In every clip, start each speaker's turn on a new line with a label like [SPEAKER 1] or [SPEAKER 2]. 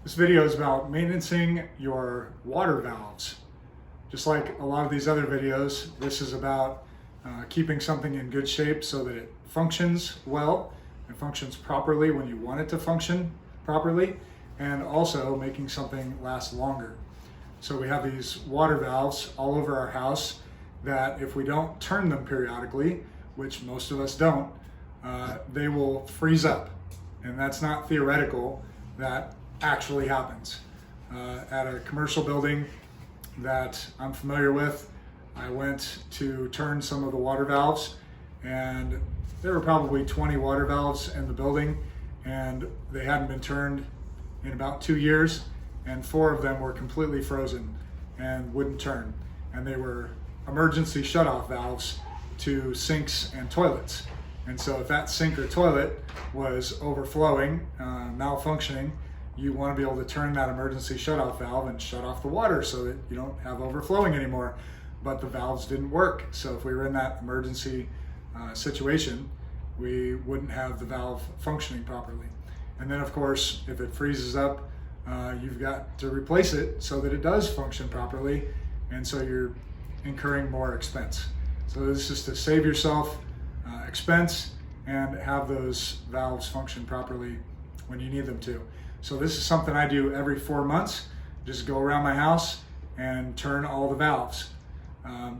[SPEAKER 1] This video is about maintaining your water valves. Just like a lot of these other videos, this is about keeping something in good shape so that it functions well and functions properly when you want it to function properly, and also making something last longer. So we have these water valves all over our house that if we don't turn them periodically, which most of us don't, they will freeze up. And that's not theoretical, that actually happens. At a commercial building that I'm familiar with, I went to turn some of the water valves, and there were probably 20 water valves in the building, and they hadn't been turned in about 2 years, and 4 of them were completely frozen and wouldn't turn. And they were emergency shutoff valves to sinks and toilets. And so if that sink or toilet was overflowing, malfunctioning, you want to be able to turn that emergency shutoff valve and shut off the water so that you don't have overflowing anymore. But the valves didn't work. So if we were in that emergency situation, we wouldn't have the valve functioning properly. And then of course, if it freezes up, you've got to replace it so that it does function properly. And so you're incurring more expense. So this is to save yourself expense and have those valves function properly when you need them to. So this is something I do every 4 months. Just go around my house and turn all the valves.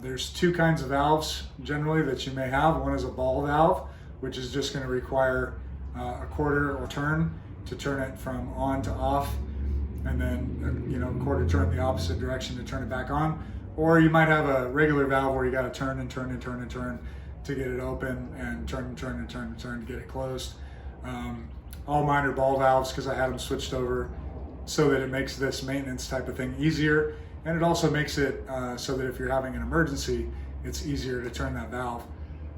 [SPEAKER 1] There's 2 kinds of valves generally that you may have. One is a ball valve, which is just going to require a quarter or turn to turn it from on to off, and then quarter turn the opposite direction to turn it back on. Or you might have a regular valve where you got to turn and turn and turn and turn to get it open, and turn and turn and turn and turn to get it closed. All mine are ball valves because I had them switched over so that it makes this maintenance type of thing easier, and it also makes it so that if you're having an emergency, it's easier to turn that valve.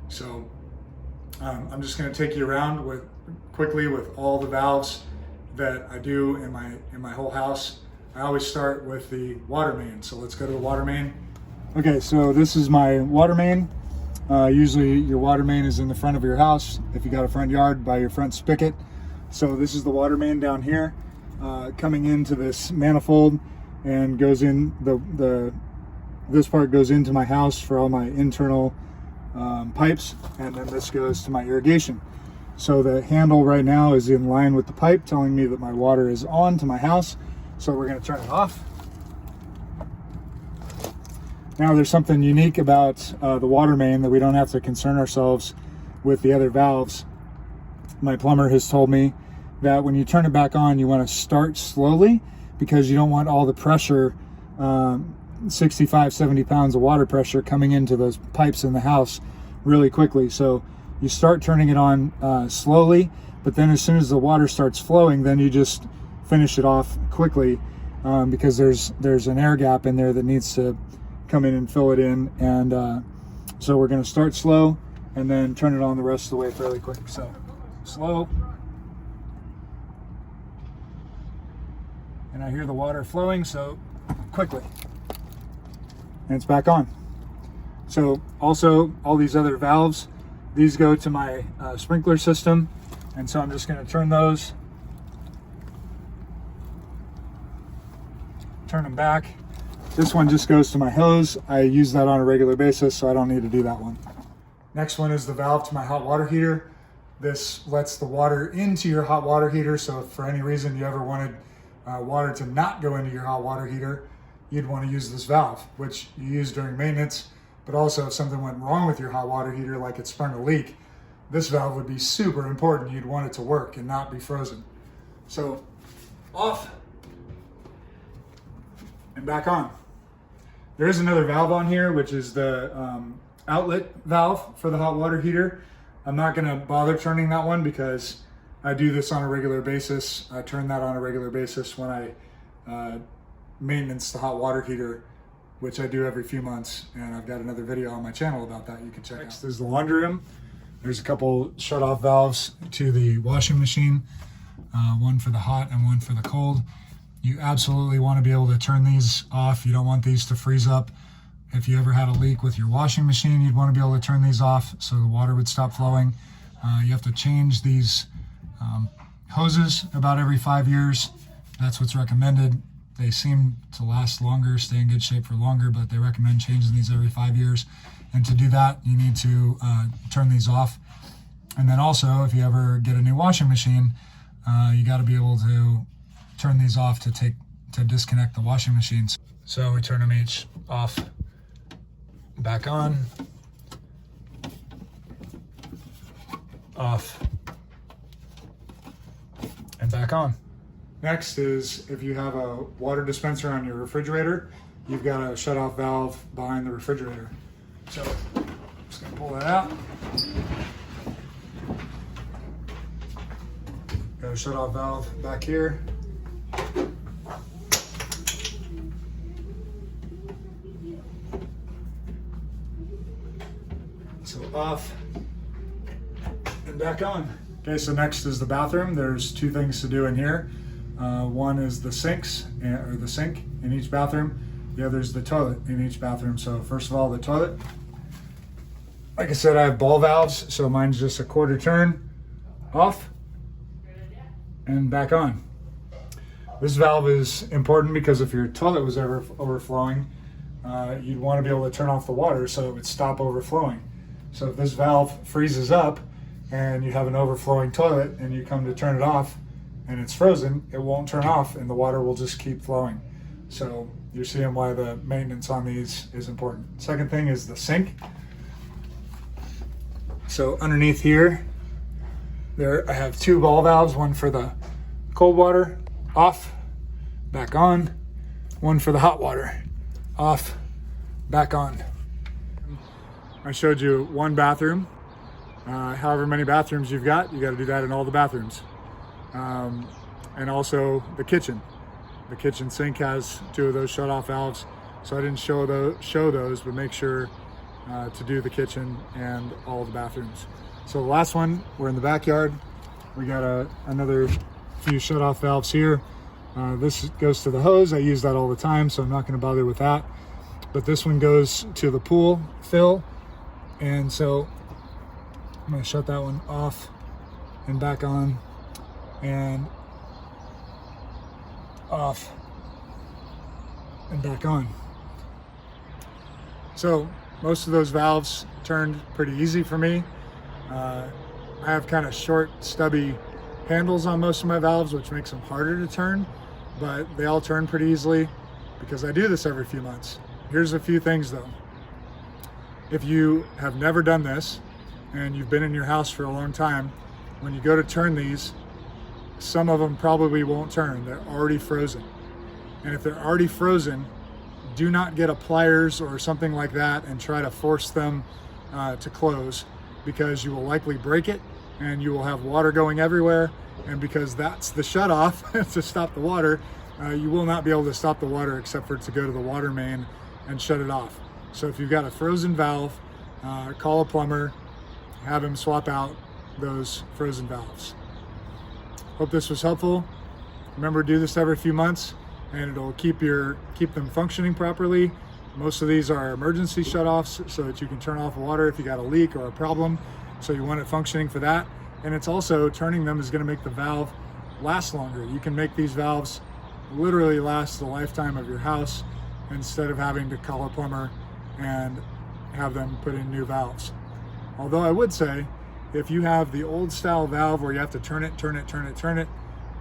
[SPEAKER 1] So I'm just going to take you around quickly with all the valves that I do in my whole house. I always start with the water main. So let's go to the water main. Okay, so this is my water main. Usually your water main is in the front of your house if you got a front yard, by your front spigot. So this is the water main down here, coming into this manifold, and goes in this part goes into my house for all my internal pipes, and then this goes to my irrigation. So the handle right now is in line with the pipe, telling me that my water is on to my house. So we're going to turn it off. Now there's something unique about the water main that we don't have to concern ourselves with the other valves. My plumber has told me that when you turn it back on, you want to start slowly, because you don't want all the pressure, 65, 70 pounds of water pressure coming into those pipes in the house really quickly. So you start turning it on slowly, but then as soon as the water starts flowing, then you just finish it off quickly, because there's an air gap in there that needs to come in and fill it in. And so we're going to start slow and then turn it on the rest of the way fairly quick. So slow, and I hear the water flowing, so quickly, and it's back on. So also all these other valves, these go to my sprinkler system, and so I'm just going to turn those, turn them back. This one just goes to my hose. I use that on a regular basis, so I don't need to do that one. Next one is the valve to my hot water heater. This lets the water into your hot water heater, so if for any reason you ever wanted water to not go into your hot water heater, you'd want to use this valve, which you use during maintenance. But also if something went wrong with your hot water heater, like it sprung a leak, this valve would be super important. You'd want it to work and not be frozen. So off and back on. There is another valve on here, which is the outlet valve for the hot water heater. I'm not going to bother turning that one because I do this on a regular basis. I turn that on a regular basis when I maintenance the hot water heater, which I do every few months, and I've got another video on my channel about that you can check out. Next is the laundry room. There's a couple shut-off valves to the washing machine, one for the hot and one for the cold. You absolutely want to be able to turn these off. You don't want these to freeze up. If you ever had a leak with your washing machine, you'd want to be able to turn these off so the water would stop flowing. You have to change these hoses about every 5 years That's what's recommended. They seem to last longer, stay in good shape for longer, but they recommend changing these every 5 years. And to do that, you need to turn these off. And then also, if you ever get a new washing machine, you got to be able to turn these off to disconnect the washing machines. So we turn them each off, back on, off, and back on. Next is if you have a water dispenser on your refrigerator, you've got a shut-off valve behind the refrigerator. So I'm just gonna pull that out. Got a shut-off valve back here. So off and back on. Okay, so next is the bathroom. There's two things to do in here. One is the sink in each bathroom. The other is the toilet in each bathroom. So first of all, the toilet. Like I said, I have ball valves, so mine's just a quarter turn, off, and back on. This valve is important because if your toilet was ever overflowing, you'd want to be able to turn off the water so it would stop overflowing. So if this valve freezes up and you have an overflowing toilet and you come to turn it off and it's frozen, it won't turn off and the water will just keep flowing. So you're seeing why the maintenance on these is important. Second thing is the sink. So underneath here, I have two ball valves, one for the cold water, off, back on, one for the hot water, off, back on. I showed you one bathroom. However many bathrooms you've got, you got to do that in all the bathrooms. And also the kitchen. The kitchen sink has two of those shut-off valves, so I didn't show those, but make sure to do the kitchen and all the bathrooms. So the last one, we're in the backyard. We got another few shut-off valves here. This goes to the hose. I use that all the time, so I'm not going to bother with that. But this one goes to the pool fill, and so I'm going to shut that one off and back on and off and back on. So most of those valves turned pretty easy for me. I have kind of short, stubby handles on most of my valves, which makes them harder to turn, but they all turn pretty easily because I do this every few months. Here's a few things though. If you have never done this and you've been in your house for a long time, when you go to turn these, some of them probably won't turn. They're already frozen. And if they're already frozen, do not get a pliers or something like that and try to force them to close, because you will likely break it and you will have water going everywhere. And because that's the shut off to stop the water, you will not be able to stop the water except for it to go to the water main and shut it off. So if you've got a frozen valve, call a plumber, have him swap out those frozen valves. Hope this was helpful. Remember, do this every few months and it'll keep them functioning properly. Most of these are emergency shutoffs so that you can turn off water if you got a leak or a problem. So you want it functioning for that. And it's also, turning them is going to make the valve last longer. You can make these valves literally last the lifetime of your house instead of having to call a plumber and have them put in new valves. Although I would say, if you have the old style valve where you have to turn it,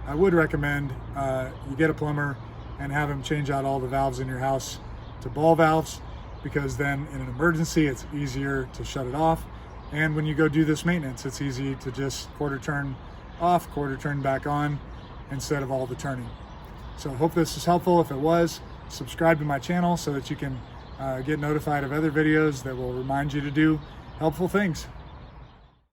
[SPEAKER 1] I would recommend you get a plumber and have him change out all the valves in your house to ball valves, because then in an emergency it's easier to shut it off. And when you go do this maintenance, it's easy to just quarter turn off, quarter turn back on, instead of all the turning. So I hope this is helpful. If it was, subscribe to my channel so that you can get notified of other videos that will remind you to do helpful things.